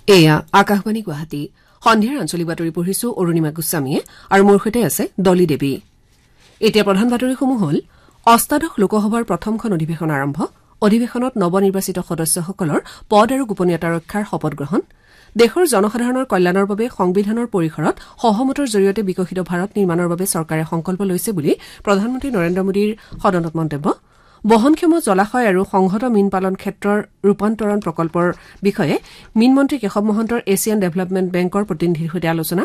এয়া আকাশবাণী গুৱাহাটী সন্ধিয়াৰ আঞ্চলিক বাতৰি পঢ়িছো অৰুণিমা গোস্বামীয়ে আৰু মোৰ সৈতে আছে ডলি দেৱী। এতিয়া প্ৰধান বাতৰিসমূহ হ'ল অষ্টাদশ লোকসভাৰ প্ৰথমখন অধিৱেশন আৰম্ভ, অধিৱেশনত নৱনিৰ্বাচিত সদস্যসকলৰ পদ আৰু গোপনীয়তা ৰক্ষাৰ শপত গ্ৰহণ, দেশৰ জনসাধাৰণৰ কল্যাণৰ বাবে সংবিধানৰ পৰিসৰত সহমতৰ জৰিয়তে বিকশিত ভাৰত নিৰ্মাণৰ বাবে চৰকাৰে সংকল্প লৈছে বুলি প্ৰধানমন্ত্ৰী নৰেন্দ্ৰ মোদীৰ সদনত মন্তব্য, বহনক্ষম জলাশয় আৰু সংহত মীন পালন ক্ষেত্ৰৰ ৰূপান্তৰণ প্ৰকল্পৰ বিষয়ে মীনমন্ত্ৰী কেশৱ মহন্তৰ এছিয়ান ডেভেলপমেণ্ট বেংকৰ প্ৰতিনিধিৰ সৈতে আলোচনা,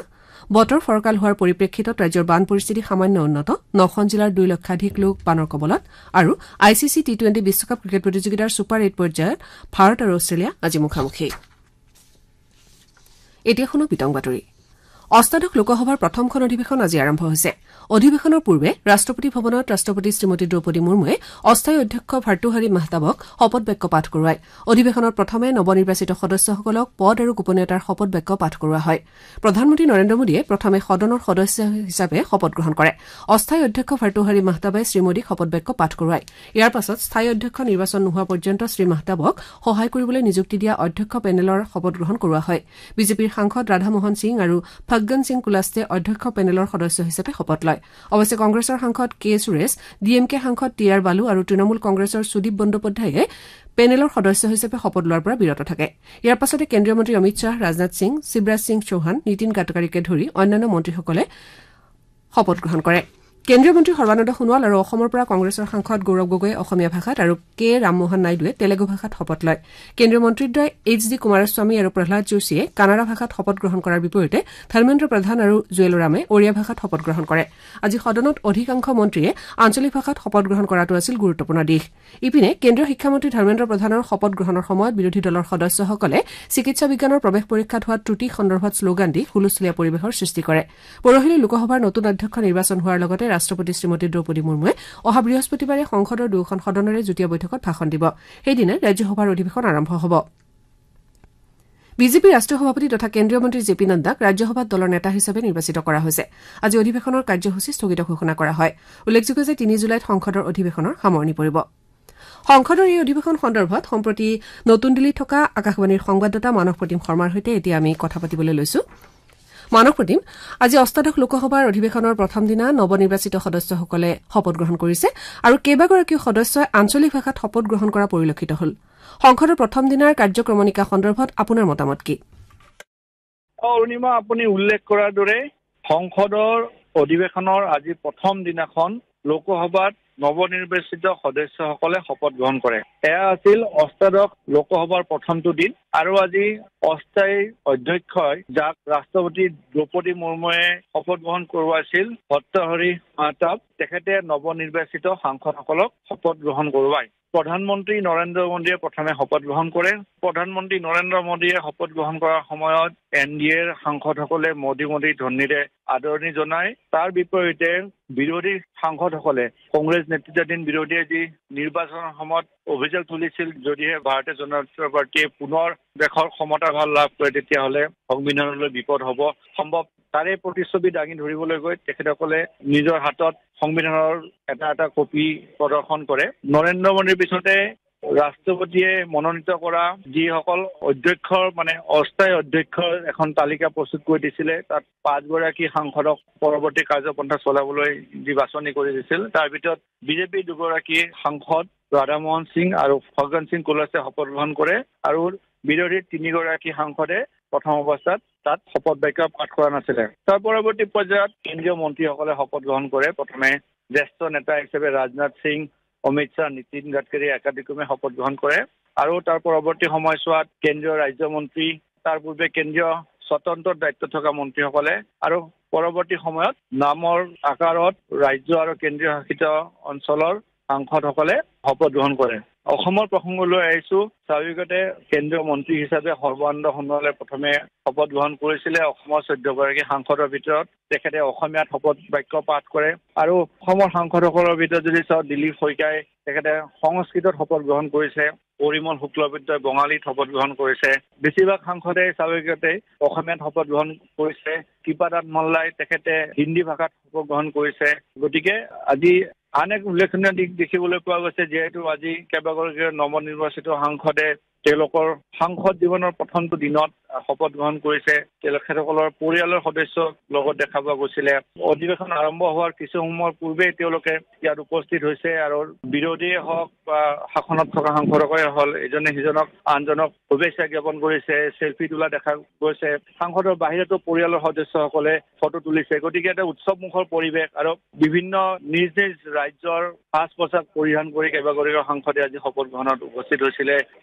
বতৰ ফৰকাল হোৱাৰ পৰিপ্ৰেক্ষিতত ৰাজ্যৰ বান পৰিস্থিতি সামান্য উন্নত, 9খন জিলাৰ 2 লক্ষাধিক লোক বানৰ কবলত আৰু আইচিচি টি-20 বিশ্বকাপ ক্ৰিকেট প্ৰতিযোগিতাৰ ছুপাৰ 8 পৰ্যায়ত ভাৰত আৰু অষ্ট্ৰেলিয়া আজি মুখামুখি। এতিয়া শুনো বিতং বাতৰি। অষ্টাদশ লোকসভাৰ প্ৰথমখন অধিৱেশন আজি আৰম্ভ হৈছে। অধিৱেশনৰ পূৰ্বে ৰাষ্ট্ৰপতি ভৱনত ৰাষ্ট্ৰপতি শ্ৰীমতী দ্ৰৌপদী মুৰ্মুৱে অস্থায়ী অধ্যক্ষ ভাৰ্তুহাৰী মাহতাবক শপত বাক্য পাঠ কৰোৱায়। অধিৱেশনত প্ৰথমে নৱনিৰ্বাচিত সদস্যসকলক পদ আৰু গোপনীয়তাৰ শপত বাক্য পাঠ কৰোৱা হয়। প্ৰধানমন্ত্ৰী নৰেন্দ্ৰ মোদীয়ে প্ৰথমে সদনৰ সদস্য হিচাপে শপত গ্ৰহণ কৰে। অস্থায়ী অধ্যক্ষ ভাৰ্তুহাৰী মাহতাবে শ্ৰীমোদীক শপত বাক্য পাঠ কৰোৱায়। ইয়াৰ পাছত স্থায়ী অধ্যক্ষ নিৰ্বাচন নোহোৱা পৰ্যন্ত শ্ৰীমাহতাবক সহায় কৰিবলৈ নিযুক্তি দিয়া অধ্যক্ষ পেনেলৰ শপত গ্ৰহণ কৰোৱা হয়। বিজেপিৰ সাংসদ ৰাধামোহন সিং আৰু ফগ্গন সিং কুলাষ্টেই অধ্যক্ষ পেনেলৰ সদস্য হিচাপে শপত লয়। অৱশ্যে কংগ্ৰেছৰ সাংসদ কে সুৰেশ, ডিএমকে সাংসদ টি আৰ বালু আৰু তৃণমূল কংগ্ৰেছৰ সুদীপ বন্দ্যোপাধ্যায়ে পেনেলৰ সদস্য হিচাপে শপত লোৱাৰ পৰা বিৰত থাকে। ইয়াৰ পাছতে কেন্দ্ৰীয় মন্ত্ৰী অমিত শ্বাহ, ৰাজনাথ সিং, শিৱৰাজ সিং চৌহান, নীতিন গাডকাৰীকে ধৰি অন্যান্য মন্ত্ৰীসকলে শপত গ্ৰহণ কৰে। কেন্দ্ৰীয় মন্ত্ৰী সৰ্বানন্দ সোণোৱাল আৰু অসমৰ পৰা কংগ্ৰেছৰ সাংসদ গৌৰৱ গগৈয়ে অসমীয়া ভাষাত আৰু কে ৰামমোহন নাইডুৱে তেলেগু ভাষাত শপত লয়। কেন্দ্ৰীয় মন্ত্ৰীদ্বয় এইচ ডি কুমাৰস্বামী আৰু প্ৰহ্লাদ যোশীয়ে কানাড়া ভাষাত শপত গ্ৰহণ কৰাৰ বিপৰীতে ধৰ্মেন্দ্ৰ প্ৰধান আৰু জুৱেল ৰামে ওড়িয়া ভাষাত শপত গ্ৰহণ কৰে। আজি সদনত অধিকাংশ মন্ত্ৰীয়ে আঞ্চলিক ভাষাত শপত গ্ৰহণ কৰাটো আছিল গুৰুত্বপূৰ্ণ দিশ। ইপিনে কেন্দ্ৰীয় শিক্ষামন্ত্ৰী ধৰ্মেন্দ্ৰ প্ৰধানৰ শপত গ্ৰহণৰ সময়ত বিৰোধী দলৰ সদস্যসকলে চিকিৎসা বিজ্ঞানৰ প্ৰৱেশ পৰীক্ষাত হোৱা ত্ৰুটি সন্দৰ্ভত শ্লোগান দি হুলস্থলীয়া পৰিৱেশৰ সৃষ্টি কৰে। পৰহিলৈ লোকসভাৰ নতুন অধ্যক্ষ নিৰ্বাচন হোৱাৰ লগতে ৰাষ্ট্ৰপতি শ্ৰীমতী দ্ৰৌপদী মুৰ্মুৱে অহা বৃহস্পতিবাৰে সংসদৰ দুয়োখন সদনৰে যুটীয়া বৈঠকত ভাষণ দিব। সেইদিনা ৰাজ্যসভাৰ অধিৱেশন আৰম্ভ হ'ব। বিজেপিৰ ৰাষ্ট্ৰীয় সভাপতি তথা কেন্দ্ৰীয় মন্ত্ৰী জে পি নাড্ডাক ৰাজ্যসভাত দলৰ নেতা হিচাপে নিৰ্বাচিত কৰা হৈছে। আজি অধিৱেশনৰ কাৰ্যসূচী স্থগিত ঘোষণা কৰা হয়। উল্লেখযোগ্য যে 3 জুলাইত সংসদৰ অধিৱেশনৰ সামৰণি পৰিব। সংসদৰ এই অধিৱেশন সন্দৰ্ভত সম্প্ৰতি নতুন দিল্লীত থকা আকাশবাণীৰ সংবাদদাতা মানৱ প্ৰতিম শৰ্মাৰ সৈতে এতিয়া আমি কথা পাতিবলৈ লৈছো। মানৱ প্ৰতিম, আজি অষ্টাদশ লোকসভাৰ অধিৱেশনৰ প্ৰথম দিনা নৱনিৰ্বাচিত সদস্যসকলে শপত গ্ৰহণ কৰিছে আৰু কেইবাগৰাকীও সদস্যই আঞ্চলিক ভাষাত শপত গ্ৰহণ কৰা পৰিলক্ষিত হ'ল। সংসদৰ প্ৰথম দিনাৰ কাৰ্যক্ৰমণিকা সন্দৰ্ভত আপোনাৰ মতামত কি? অৰুণিমা, আপুনি উল্লেখ কৰাৰ দৰে সংসদৰ অধিৱেশনৰ আজি প্ৰথম দিনাখন লোকসভাত নৱনিৰ্বাচিত সদস্যসকলে শপত গ্ৰহণ কৰে। এয়া আছিল অষ্টাদশ লোকসভাৰ প্ৰথমটো দিন আৰু আজি অস্থায়ী অধ্যক্ষই যাক ৰাষ্ট্ৰপতি দ্ৰৌপদী মুৰ্মুৱে শপত গ্ৰহণ কৰোৱাইছিল ভৰ্তুহাৰী মাহতাব, তেখেতে নৱনিৰ্বাচিত সাংসদসকলক শপত গ্ৰহণ কৰোৱায়। প্ৰধানমন্ত্ৰী নৰেন্দ্ৰ মোদীয়ে প্ৰথমে শপত গ্ৰহণ কৰে। প্ৰধানমন্ত্ৰী নৰেন্দ্ৰ মোদীয়ে শপত গ্ৰহণ কৰাৰ সময়ত NDAৰ সাংসদসকলে মোদী ধ্বনিৰে আদৰণি জনায়। তাৰ বিপৰীতে বিৰোধী সাংসদসকলে কংগ্ৰেছ নেতৃত্বাধীন বিৰোধীয়ে যি নিৰ্বাচনৰ সময়ত অভিযোগ তুলিছিল, যদিহে ভাৰতীয় জনতা পাৰ্টীয়ে পুনৰ দেশৰ ক্ষমতাভাৰ লাভ কৰে তেতিয়াহ'লে সংবিধানলৈ বিপদ হ'ব সম্ভৱ। তাৰে প্ৰতিচ্ছবি দাঙি ধৰিবলৈ গৈ তেখেতসকলে নিজৰ হাতত সংবিধানৰ এটা কপি প্ৰদৰ্শন কৰে। নৰেন্দ্ৰ মোদীৰ পিছতে ৰাষ্ট্ৰপতিয়ে মনোনীত কৰা যিসকল অধ্যক্ষৰ অস্থায়ী অধ্যক্ষৰ এখন তালিকা প্ৰস্তুত কৰি দিছিলে, তাত 5 গৰাকী সাংসদক পৰৱৰ্তী কাৰ্যপন্থা চলাবলৈ যি বাছনি কৰি দিছিল, তাৰ ভিতৰত বিজেপিৰ 2 গৰাকী সাংসদ ৰাধামোহন সিং আৰু ফগ্গন সিং কুলাষ্টেই শপত গ্ৰহণ কৰে আৰু বিৰোধী 3 গৰাকী সাংসদে প্ৰথম অৱস্থাত তাত শপত বাক্য পাঠ কৰা নাছিলে। তাৰ পৰৱৰ্তী পৰ্যায়ত কেন্দ্ৰীয় মন্ত্ৰীসকলে শপত গ্ৰহণ কৰে। প্ৰথমে জ্যেষ্ঠ নেতা হিচাপে ৰাজনাথ সিং, অমিত শ্বাহ, নীতিন গাডকাৰীয়ে একাদিক্ৰমে শপত গ্ৰহণ কৰে আৰু তাৰ পৰৱৰ্তী সময়ছোৱাত কেন্দ্ৰীয় ৰাজ্যমন্ত্ৰী, তাৰ পূৰ্বে কেন্দ্ৰীয় স্বতন্ত্ৰ দায়িত্ব থকা মন্ত্ৰীসকলে আৰু পৰৱৰ্তী সময়ত নামৰ আকাৰত ৰাজ্য আৰু কেন্দ্ৰীয় শাসিত অঞ্চলৰ সাংসদসকলে শপত গ্ৰহণ কৰে। অসমৰ প্ৰসংগলৈ আহিছো। স্বাভাৱিকতে কেন্দ্ৰীয় মন্ত্ৰী হিচাপে সৰ্বানন্দ সোণোৱালে প্ৰথমে শপত গ্ৰহণ কৰিছিলে। অসমৰ 14 গৰাকী সাংসদৰ ভিতৰত তেখেতে অসমীয়াত শপত বাক্য পাঠ কৰে আৰু অসমৰ সাংসদসকলৰ ভিতৰত যদি চাওঁ, দিলীপ শইকীয়াই তেখেতে সংস্কৃতত শপত গ্ৰহণ কৰিছে, পৰিমল শুক্লবৈদ্যই বঙালীত শপত গ্ৰহণ কৰিছে। বেছিভাগ সাংসদে স্বাভাৱিকতে অসমীয়াত শপত গ্ৰহণ কৰিছে। কৃপানাথ মল্লাই তেখেতে হিন্দী ভাষাত শপত গ্ৰহণ কৰিছে। গতিকে আজি আন এক উল্লেখনীয় দিশ দেখিবলৈ পোৱা গৈছে, যিহেতু আজি কেইবাগৰাকী নৱনিৰ্বাচিত সাংসদে তেওঁলোকৰ সাংসদ জীৱনৰ প্ৰথমটো দিনত শপত গ্ৰহণ কৰিছে তেখেতসকলৰ পৰিয়ালৰ সদস্যক লগত দেখা পোৱা গৈছিলে অধিৱেশন আৰম্ভ হোৱাৰ কিছু সময়ৰ পূৰ্বে তেওঁলোকে ইয়াত উপস্থিত হৈছে আৰু বিৰোধীয়ে হওক বা শাসনত থকা সাংসদসকলে হল এজনে সিজনক আনজনক শুভেচ্ছা জ্ঞাপন কৰিছে সেলফি তোলা দেখা গৈছে সাংসদৰ বাহিৰতো পৰিয়ালৰ সদস্যসকলে ফটো তুলিছে গতিকে এটা উৎসৱমুখৰ পৰিৱেশ আৰু বিভিন্ন নিজ নিজ ৰাজ্যৰ সাজ পোছাক পৰিধান কৰি কেইবাগৰাকীও সাংসদে আজি শপত গ্ৰহণত উপস্থিত হৈছিলে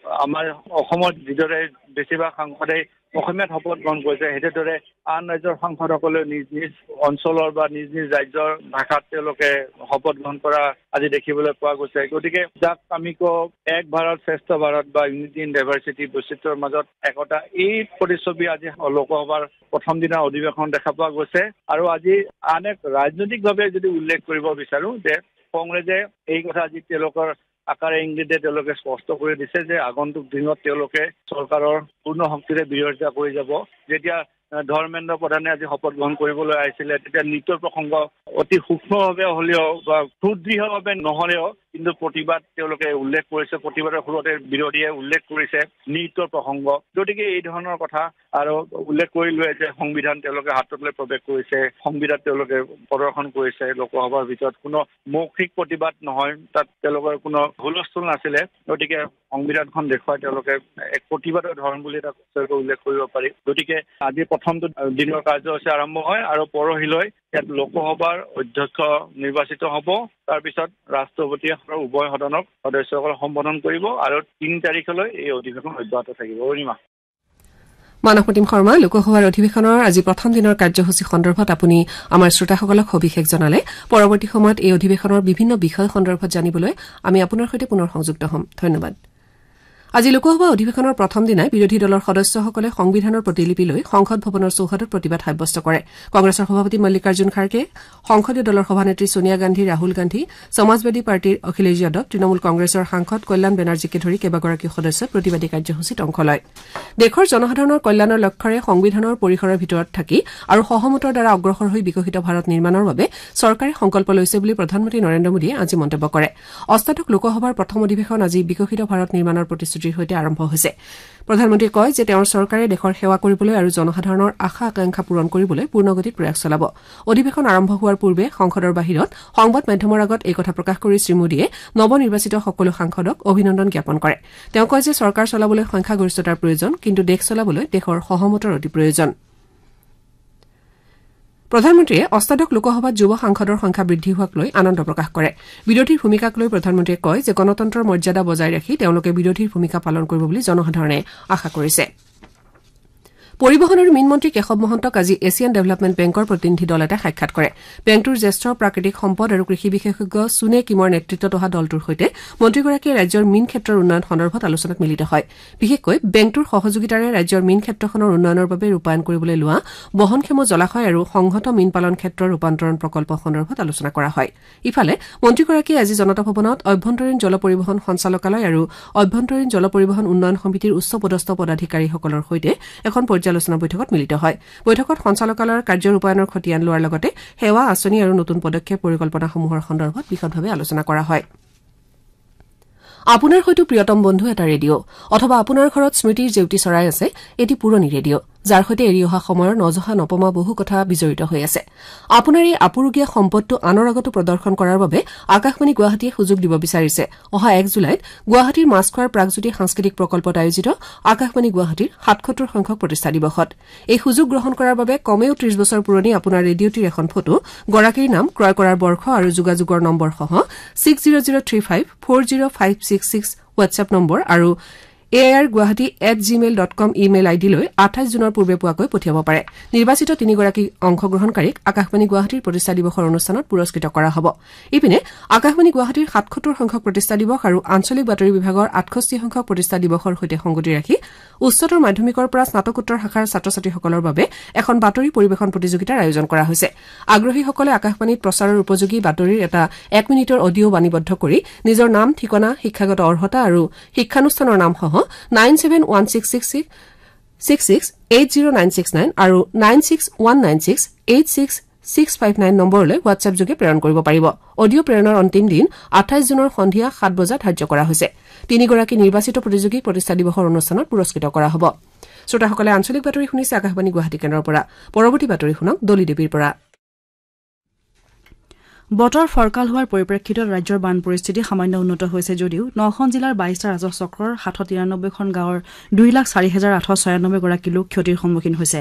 আমাৰ অসমত যিদৰে বেছিভাগ সাংসদে অসমীয়াত শপত গ্ৰহণ কৰিছে সেইদৰে আন ৰাজ্যৰ সাংসদসকলে নিজ নিজ অঞ্চলৰ বা নিজ নিজ ৰাজ্যৰ ভাষাত তেওঁলোকে শপত গ্ৰহণ কৰা আজি দেখিবলৈ পোৱা গৈছে গতিকে যাক আমি কওঁ এক ভাৰত শ্ৰেষ্ঠ ভাৰত বা ইউনিটি ইন ডাইভাৰ্চিটি বৈচিত্ৰ্যৰ মাজত একতা এই প্ৰতিচ্ছবি আজি লোকসভাৰ প্ৰথম দিনা অধিৱেশন দেখা পোৱা গৈছে আৰু আজি আন এক ৰাজনৈতিকভাৱে যদি উল্লেখ কৰিব বিচাৰো যে কংগ্ৰেছে এই কথা আজি তেওঁলোকৰ আকাৰে ইংগিতে তেওঁলোকে স্পষ্ট কৰি দিছে যে আগন্তুক দিনত তেওঁলোকে চৰকাৰৰ পূৰ্ণ শক্তিৰে বিৰোধিতা কৰি যাব যেতিয়া ধৰ্মেন্দ্ৰ প্ৰধানে আজি শপত গ্ৰহণ কৰিবলৈ আহিছিলে তেতিয়া নৃত্যৰ প্ৰসংগ অতি সূক্ষ্মভাৱে হ'লেও বা সুদৃঢ়ভাৱে নহলেও কিন্তু প্ৰতিবাদ তেওঁলোকে উল্লেখ কৰিছে প্ৰতিবাদৰ ফলতে বিৰোধীয়ে উল্লেখ কৰিছে নৃত্যৰ প্ৰসংগ গতিকে এই ধৰণৰ কথা আৰু উল্লেখ কৰিলে যে সংবিধান তেওঁলোকে হাতত লৈ প্ৰৱেশ কৰিছে সংবিধান তেওঁলোকে প্ৰদৰ্শন কৰিছে লোকসভাৰ ভিতৰত কোনো মৌখিক প্ৰতিবাদ নহয় তাত তেওঁলোকৰ কোনো হুলস্থুল নাছিলে গতিকে সংবিধানখন দেখুৱাই তেওঁলোকে এক প্ৰতিবাদৰ ধৰণ বুলি এটা উল্লেখ কৰিব পাৰি গতিকে আজি প্ৰথমটো দিনৰ কাৰ্যসূচী আৰম্ভ হয় আৰু পৰহিলৈ ইয়াত লোকসভাৰ অধ্যক্ষ নিৰ্বাচিত হ'ব তাৰপিছত ৰাষ্ট্ৰপতিয়ে উভয় সদনক সদস্যসকলক সম্বোধন কৰিব আৰু ৩ তাৰিখলৈ এই অধিৱেশন অব্যাহত থাকিব অনিমা মানৱপ্ৰতিম শৰ্মা লোকসভাৰ অধিৱেশনৰ আজি প্ৰথম দিনৰ কাৰ্যসূচী সন্দৰ্ভত আপুনি আমাৰ শ্ৰোতাসকলক সবিশেষ জনালে পৰৱৰ্তী সময়ত এই অধিৱেশনৰ বিভিন্ন বিষয় সন্দৰ্ভত জানিবলৈ আমি আপোনাৰ সৈতে পুনৰ সংযুক্ত হ'ম ধন্যবাদ আজি লোকসভা অধিৱেশনৰ প্ৰথম দিনাই বিৰোধী দলৰ সদস্যসকলে সংবিধানৰ প্ৰতিলিপি লৈ সংসদ ভৱনৰ চৌহদত প্ৰতিবাদ সাব্যস্ত কৰে কংগ্ৰেছৰ সভাপতি মল্লিকাৰ্জুন খাৰ্গে সংসদীয় দলৰ সভানেত্ৰী সোনিয়া গান্ধী ৰাহুল গান্ধী সমাজবাদী পাৰ্টীৰ অখিলেশ যাদৱ তৃণমূল কংগ্ৰেছৰ সাংসদ কল্যাণ বেনাৰ্জীকে ধৰি কেইবাগৰাকী সদস্যই প্ৰতিবাদী কাৰ্যসূচীত অংশ লয় দেশৰ জনসাধাৰণৰ কল্যাণৰ লক্ষ্যৰে সংবিধানৰ পৰিসৰৰ ভিতৰত থাকি আৰু সহমতৰ দ্বাৰা অগ্ৰসৰ হৈ বিকশিত ভাৰত নিৰ্মাণৰ বাবে চৰকাৰে সংকল্প লৈছে বুলি প্ৰধানমন্ত্ৰী নৰেন্দ্ৰ মোদীয়ে আজি মন্তব্য কৰে অষ্টাদশ লোকসভাৰ প্ৰথম অধিৱেশন আজি বিকশিত ভাৰত নিৰ্মাণৰ প্ৰতিশ্ৰুতিৰ সৈতে আৰম্ভ হৈছে প্ৰধানমন্ত্ৰীয়ে কয় যে তেওঁৰ চৰকাৰে দেশৰ সেৱা কৰিবলৈ আৰু জনসাধাৰণৰ আশা আকাংক্ষা পূৰণ কৰিবলৈ পূৰ্ণগতিত প্ৰয়াস চলাব অধিৱেশন আৰম্ভ হোৱাৰ পূৰ্বে সংসদৰ বাহিৰত সংবাদ মাধ্যমৰ আগত এই কথা প্ৰকাশ কৰি শ্ৰীমোদীয়ে নৱনিৰ্বাচিত সকলো সাংসদক অভিনন্দন জ্ঞাপন কৰে তেওঁ কয় যে চৰকাৰ চলাবলৈ সংখ্যাগৰিষ্ঠতাৰ প্ৰয়োজন কিন্তু দেশ চলাবলৈ দেশৰ সহমতৰ অতি প্ৰয়োজন প্ৰধানমন্ত্ৰীয়ে অষ্টাদশ লোকসভাত যুৱ সাংসদৰ সংখ্যা বৃদ্ধি হোৱাক লৈ আনন্দ প্ৰকাশ কৰে বিৰোধীৰ ভূমিকাক লৈ প্ৰধানমন্ত্ৰীয়ে কয় যে গণতন্ত্ৰৰ মৰ্যাদা বজাই ৰাখি তেওঁলোকে বিৰোধীৰ ভূমিকা পালন কৰিব বুলি জনসাধাৰণে আশা কৰিছে পৰিবহণ আৰু মীন মন্ত্ৰী কেশৱ মহন্তক আজি এছিয়ান ডেভেলপমেণ্ট বেংকৰ প্ৰতিনিধি দল এটাই সাক্ষাৎ কৰে বেংকটোৰ জ্যেষ্ঠ প্ৰাকৃতিক সম্পদ আৰু কৃষি বিশেষজ্ঞ সুনে কিমৰ নেতৃত্বত অহা দলটোৰ সৈতে মন্ত্ৰীগৰাকীয়ে ৰাজ্যৰ মীন ক্ষেত্ৰৰ উন্নয়ন সন্দৰ্ভত আলোচনাত মিলিত হয় বিশেষকৈ বেংকটোৰ সহযোগিতাৰে ৰাজ্যৰ মীন ক্ষেত্ৰখনৰ উন্নয়নৰ বাবে ৰূপায়ণ কৰিবলৈ লোৱা বহনক্ষম জলাশয় আৰু সংহত মীন পালন ক্ষেত্ৰৰ ৰূপান্তৰণ প্ৰকল্প সন্দৰ্ভত আলোচনা কৰা হয় ইফালে মন্ত্ৰীগৰাকীয়ে আজি জনতা ভৱনত অভ্যন্তৰীণ জল পৰিবহণ সঞ্চালকালয় আৰু অভ্যন্তৰীণ জল পৰিবহণ উন্নয়ন সমিতিৰ উচ্চপদস্থ পদাধিকাৰীসকলৰ সৈতে এখন আলোচনা বৈঠকত মিলিত হয় বৈঠকত সঞ্চালকালয়ৰ কাৰ্য ৰূপায়ণৰ খতিয়ান লোৱাৰ লগতে সেৱা আঁচনি আৰু নতুন পদক্ষেপ পৰিকল্পনাসমূহৰ সন্দৰ্ভত বিশদভাৱে আলোচনা কৰা হয় আপোনাৰ হয়তো প্ৰিয়তম বন্ধু এটা ৰেডিঅ' অথবা আপোনাৰ ঘৰত স্মৃতিৰ জেউতি চৰাই আছে এটি পুৰণি ৰেডিঅ' যাৰ সৈতে এৰি অহা সময়ৰ নজহা নপমা বহু কথা বিজড়িত হৈ আছে আপোনাৰ এই আপুৰুগীয়া সম্পদটো আনৰ আগতো প্ৰদৰ্শন কৰাৰ বাবে আকাশবাণী গুৱাহাটীয়ে সুযোগ দিব বিচাৰিছে অহা 1 জুলাইত গুৱাহাটীৰ মাছখোৱাৰ প্ৰাগজ্যোতি সাংস্কৃতিক প্ৰকল্পত আয়োজিত আকাশবাণী গুৱাহাটীৰ ৭৭ সংখ্যক প্ৰতিষ্ঠা দিৱসত এই সুযোগ গ্ৰহণ কৰাৰ বাবে কমেও 30 বছৰ পুৰণি আপোনাৰ ৰেডিঅ'টিৰ এখন ফটো গৰাকীৰ নাম ক্ৰয় কৰাৰ বৰ্ষ আৰু যোগাযোগৰ নম্বৰ সহ 6003540566 হোৱাটছএপ নম্বৰ আৰু airguwahati@gmail.com ইমেইল আইডিলৈ 28 জুনৰ পূৰ্বে পোৱাকৈ পঠিয়াব পাৰে নিৰ্বাচিত 3 গৰাকী অংশগ্ৰহণকাৰীক আকাশবাণী গুৱাহাটীৰ প্ৰতিষ্ঠা দিৱসৰ অনুষ্ঠানত পুৰস্কৃত কৰা হ'ব ইপিনে আকাশবাণী গুৱাহাটীৰ ৭৭ সংখ্যক প্ৰতিষ্ঠা দিৱস আৰু আঞ্চলিক বাতৰি বিভাগৰ 68 সংখ্যক প্ৰতিষ্ঠা দিৱসৰ সৈতে সংগতি ৰাখি উচ্চতৰ মাধ্যমিকৰ পৰা স্নাতকোত্তৰ শাখাৰ ছাত্ৰ-ছাত্ৰীসকলৰ বাবে এখন বাতৰি পৰিৱেশন প্ৰতিযোগিতাৰ আয়োজন কৰা হৈছে আগ্ৰহীসকলে আকাশবাণীত প্ৰচাৰৰ উপযোগী বাতৰিৰ এটা 1 মিনিটৰ অডিঅ' বাণীবদ্ধ কৰি নিজৰ নাম ঠিকনা শিক্ষাগত অৰ্হতা আৰু শিক্ষানুষ্ঠানৰ নাম সহ 971666809669 আৰু 9619686659 নম্বৰলৈ হোৱাটছএপ যোগে প্ৰেৰণ কৰিব পাৰিব অডিঅ' প্ৰেৰণৰ অন্তিম দিন 28 জুনৰ সন্ধিয়া 7 বজাত ধাৰ্য কৰা হৈছে 3 গৰাকী নিৰ্বাচিত প্ৰতিযোগীক প্ৰতিষ্ঠা দিৱসৰ অনুষ্ঠানত পুৰস্কৃত কৰা হ'ব শ্ৰোতাসকলে আঞ্চলিক বাতৰি শুনিছে আকাশবাণী গুৱাহাটী কেন্দ্ৰৰ পৰা পৰৱৰ্তী বাতৰি শুনক দলি দেৱীৰ পৰা বতৰ ফৰকাল হোৱাৰ পৰিপ্ৰেক্ষিতত ৰাজ্যৰ বান পৰিস্থিতি সামান্য উন্নত হৈছে যদিও 9খন জিলাৰ 22টা ৰাজহ চক্ৰৰ 793খন গাঁৱৰ 2,04,896 গৰাকী লোক ক্ষতিৰ সন্মুখীন হৈছে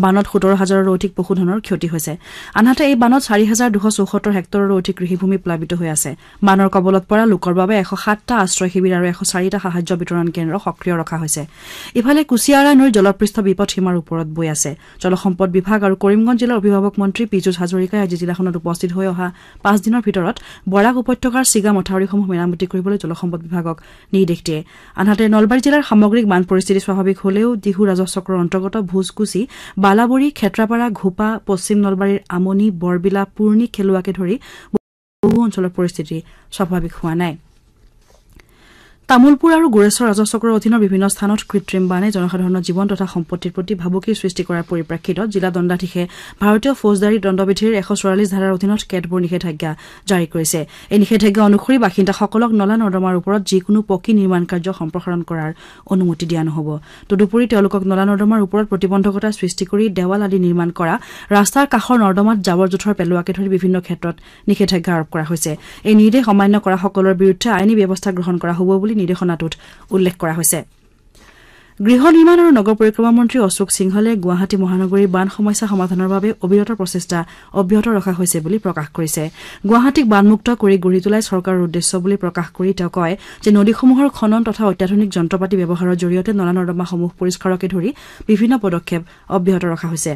বানত 17,000ৰো অধিক পশুধনৰ ক্ষতি হৈছে আনহাতে এই বানত 4,274 হেক্টৰৰো অধিক কৃষিভূমি প্লাবিত হৈ আছে বানৰ কবলত পৰা লোকৰ বাবে 107টা আশ্ৰয় শিবিৰ আৰু 104টা সাহায্য বিতৰণ কেন্দ্ৰ সক্ৰিয় ৰখা হৈছে ইফালে কুছিয়াৰা নৈৰ জলপৃষ্ঠ বিপদ সীমাৰ ওপৰত বৈ আছে জলসম্পদ বিভাগ আৰু কৰিমগঞ্জ জিলাৰ অভিভাৱক মন্ত্ৰী পীযুষ হাজৰিকাই আজি জিলাখনত উপস্থিত হৈ অহা 5 দিনৰ ভিতৰত বৰাক উপত্যকাৰ চিগা মথাউৰিসমূহ মেৰামতি কৰিবলৈ জলসম্পদ বিভাগক নিৰ্দেশ দিয়ে আনহাতে নলবাৰী জিলাৰ সামগ্ৰিক বান পৰিস্থিতি স্বাভাৱিক হলেও দিহু ৰাজহ চক্ৰৰ অন্তৰ্গত ভোজকুচি বালাবৰী খেত্ৰাপাৰা ঘোপা পশ্চিম নলবাৰীৰ আমনি বৰবিলা পূৰ্ণি খেলুৱাকে ধৰি বহু অঞ্চলৰ পৰিস্থিতি স্বাভাৱিক হোৱা নাই তামুলপুৰ আৰু গুৰেশ্বৰ ৰাজহ চক্ৰৰ অধীনৰ বিভিন্ন স্থানত কৃত্ৰিম বানে জনসাধাৰণৰ জীৱন তথা সম্পত্তিৰ প্ৰতি ভাবুকিৰ সৃষ্টি কৰাৰ পৰিপ্ৰেক্ষিতত জিলা দণ্ডাধীশে ভাৰতীয় ফৌজদাৰী দণ্ডবিধিৰ 144 ধাৰাৰ অধীনত কেতবোৰ নিষেধাজ্ঞা জাৰি কৰিছে এই নিষেধাজ্ঞা অনুসৰি বাসিন্দাসকলক নলা নৰ্দমাৰ ওপৰত যিকোনো পকী নিৰ্মাণ কাৰ্য সম্প্ৰসাৰণ কৰাৰ অনুমতি দিয়া নহব তদুপৰি তেওঁলোকক নলা নৰ্দমাৰ ওপৰত প্ৰতিবন্ধকতা সৃষ্টি কৰি দেৱাল আদি নিৰ্মাণ কৰা ৰাস্তাৰ কাষৰ নৰ্দমাত জাবৰ জোথৰ পেলোৱাকে ধৰি বিভিন্ন ক্ষেত্ৰত নিষেধাজ্ঞা আৰোপ কৰা হৈছে এই নিৰ্দেশ অমান্য কৰা সকলৰ বিৰুদ্ধে আইনী ব্যৱস্থা গ্ৰহণ কৰা হ'ব বুলি নিৰ্দেশনাটোত উল্লেখ কৰা হৈছে গৃহ নিৰ্মাণ আৰু নগৰ পৰিক্ৰমা মন্ত্ৰী অশোক সিংহলে গুৱাহাটী মহানগৰীৰ বান সমস্যা সমাধানৰ বাবে অবিৰত প্ৰচেষ্টা অব্যাহত ৰখা হৈছে বুলি প্ৰকাশ কৰিছে গুৱাহাটীক বানমুক্ত কৰি গঢ়ি তোলাই চৰকাৰৰ উদ্দেশ্য বুলি প্ৰকাশ কৰি তেওঁ কয় যে নদীসমূহৰ খনন তথা অত্যাধুনিক যন্ত্ৰপাতি ব্যৱহাৰৰ জৰিয়তে নলা নৰ্দমাসমূহ পৰিষ্কাৰকে ধৰি বিভিন্ন পদক্ষেপ অব্যাহত ৰখা হৈছে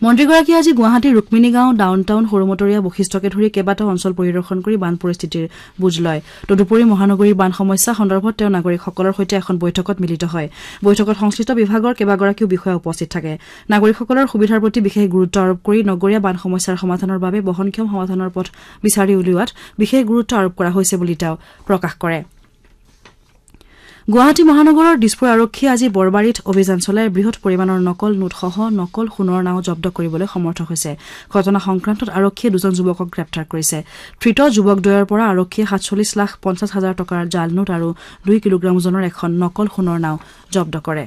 মন্ত্ৰীগৰাকী আজি গুৱাহাটীৰ ৰুক্মিণী গাঁও ডাউনটাউন সৰুমতৰীয়া বৈশিষ্ট্যকে ধৰি কেইবাটাও অঞ্চল পৰিদৰ্শন কৰি বান পৰিস্থিতিৰ বুজ লয় তদুপৰি মহানগৰীৰ বান সমস্যা সন্দৰ্ভত তেওঁ নাগৰিকসকলৰ সৈতে এখন বৈঠকত মিলিত হয় বৈঠকত সংশ্লিষ্ট বিভাগৰ কেইবাগৰাকীও বিষয়া উপস্থিত থাকে নাগৰিকসকলৰ সুবিধাৰ প্ৰতি বিশেষ গুৰুত্ব আৰোপ কৰি নগৰীয়া বান সমস্যাৰ সমাধানৰ বাবে বহনক্ষম সমাধানৰ পথ বিচাৰি উলিওৱাত বিশেষ গুৰুত্ব আৰোপ কৰা হৈছে বুলি তেওঁ প্ৰকাশ কৰে গুৱাহাটী মহানগৰৰ দিছপুৰ আৰক্ষীয়ে আজি বৰবাৰীত অভিযান চলাই বৃহৎ পৰিমাণৰ নকল নোটসহ নকল সোণৰ নাও জব্দ কৰিবলৈ সমৰ্থ হৈছে ঘটনা সংক্ৰান্তত আৰক্ষীয়ে দুজন যুৱকক গ্ৰেপ্তাৰ কৰিছে ধৃত যুৱকদ্বয়ৰ পৰা আৰক্ষীয়ে 47,50,000 টকাৰ জাল নোট আৰু 2 কিলোগ্ৰাম ওজনৰ এখন নকল সোণৰ নাও জব্দ কৰে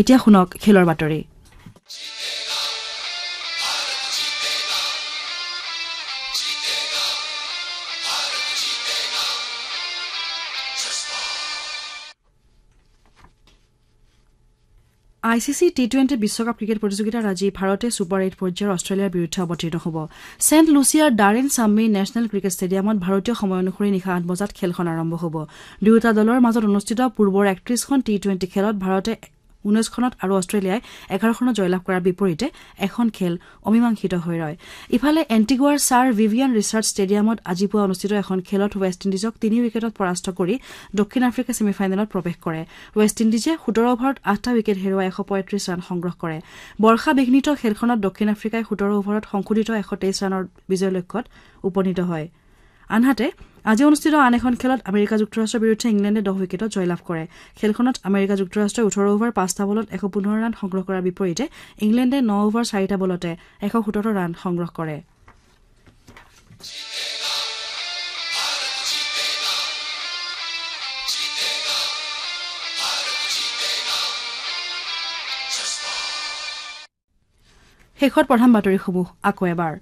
এতিয়া শুনক খেলৰ বাতৰি ICC T20 বিশ্বকাপ ক্ৰিকেট প্ৰতিযোগিতাৰ আজি ভাৰতে ছুপাৰ 8 পৰ্যায়ৰ অষ্ট্ৰেলিয়াৰ বিৰুদ্ধে অৱতীৰ্ণ হ'ব সেন্ট লুচিয়াৰ ডাৰেন সাম্মি নেশ্যনেল ক্ৰিকেট ষ্টেডিয়ামত ভাৰতীয় সময় অনুসৰি নিশা 8 বজাত খেলখন আৰম্ভ হ'ব দুয়োটা দলৰ মাজত অনুষ্ঠিত পূৰ্বৰ 31খন T20 খেলত ভাৰতে 19খনত আৰু অষ্ট্ৰেলিয়াই 11খনত জয়লাভ কৰাৰ বিপৰীতে এখন খেল অমীমাংসিত হৈ ৰয় ইফালে এন্টিগুৱাৰ ছাৰ ভিভিয়ান ৰিচাৰ্ড ষ্টেডিয়ামত আজি পুৱা অনুষ্ঠিত এখন খেলত ৱেষ্ট ইণ্ডিজক 3 উইকেটত পৰাস্ত কৰি দক্ষিণ আফ্ৰিকা ছেমিফাইনেলত প্ৰৱেশ কৰে ৱেষ্ট ইণ্ডিজে 17 অভাৰত 8টা উইকেট হেৰুৱাই 135 ৰান সংগ্ৰহ কৰে বৰ্ষা বিঘ্নিত খেলখনত দক্ষিণ আফ্ৰিকাই 17 অভাৰত সংশোধিত 123 ৰানৰ বিজয় লক্ষ্যত উপনীত হয় আনহাতে আজি অনুষ্ঠিত আন এখন খেলত আমেৰিকা যুক্তৰাষ্ট্ৰৰ বিৰুদ্ধে ইংলেণ্ডে 10 উইকেটত জয়লাভ কৰে খেলখনত আমেৰিকা যুক্তৰাষ্ট্ৰই 18 অভাৰ 5টা বলত 115 ৰান সংগ্ৰহ কৰাৰ বিপৰীতে ইংলেণ্ডে 9 অভাৰ 4টা বলতে 117 ৰান সংগ্ৰহ কৰে শেষত প্ৰধান বাতৰিসমূহ আকৌ এবাৰ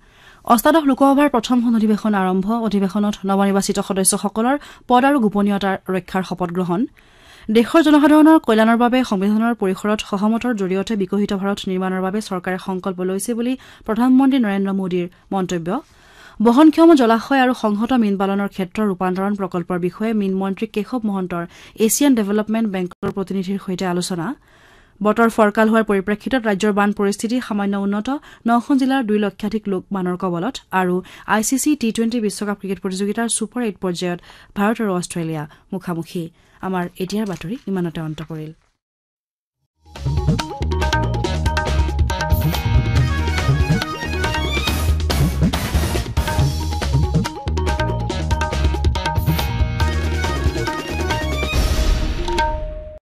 অষ্টাদশ লোকসভাৰ প্ৰথমখন অধিৱেশন আৰম্ভ অধিৱেশনত নৱনিৰ্বাচিত সদস্যসকলৰ পদ আৰু গোপনীয়তাৰ ৰক্ষাৰ শপত গ্ৰহণ দেশৰ জনসাধাৰণৰ কল্যাণৰ বাবে সংবিধানৰ পৰিসৰত সহমতৰ জৰিয়তে বিকশিত ভাৰত নিৰ্মাণৰ বাবে চৰকাৰে সংকল্প লৈছে বুলি প্ৰধানমন্ত্ৰী নৰেন্দ্ৰ মোদীৰ মন্তব্য বহনক্ষম জলাশয় আৰু সংহত মীন পালনৰ ক্ষেত্ৰৰ ৰূপান্তৰণ প্ৰকল্পৰ বিষয়ে মীন মন্ত্ৰী কেশৱ মহন্তৰ এছিয়ান ডেভেলপমেণ্ট বেংকৰ প্ৰতিনিধিৰ সৈতে আলোচনা বতৰ ফৰকাল হোৱাৰ পৰিপ্ৰেক্ষিতত ৰাজ্যৰ বান পৰিস্থিতি সামান্য উন্নত 9খন জিলাৰ 2 লক্ষাধিক লোক বানৰ কবলত আৰু ICC T20 বিশ্বকাপ ক্ৰিকেট প্ৰতিযোগিতাৰ ছুপাৰ 8 পৰ্যায়ত ভাৰত আৰু অষ্ট্ৰেলিয়া মুখামুখি আমাৰ এতিয়াৰ বাতৰি ইমানতে অন্ত পৰিল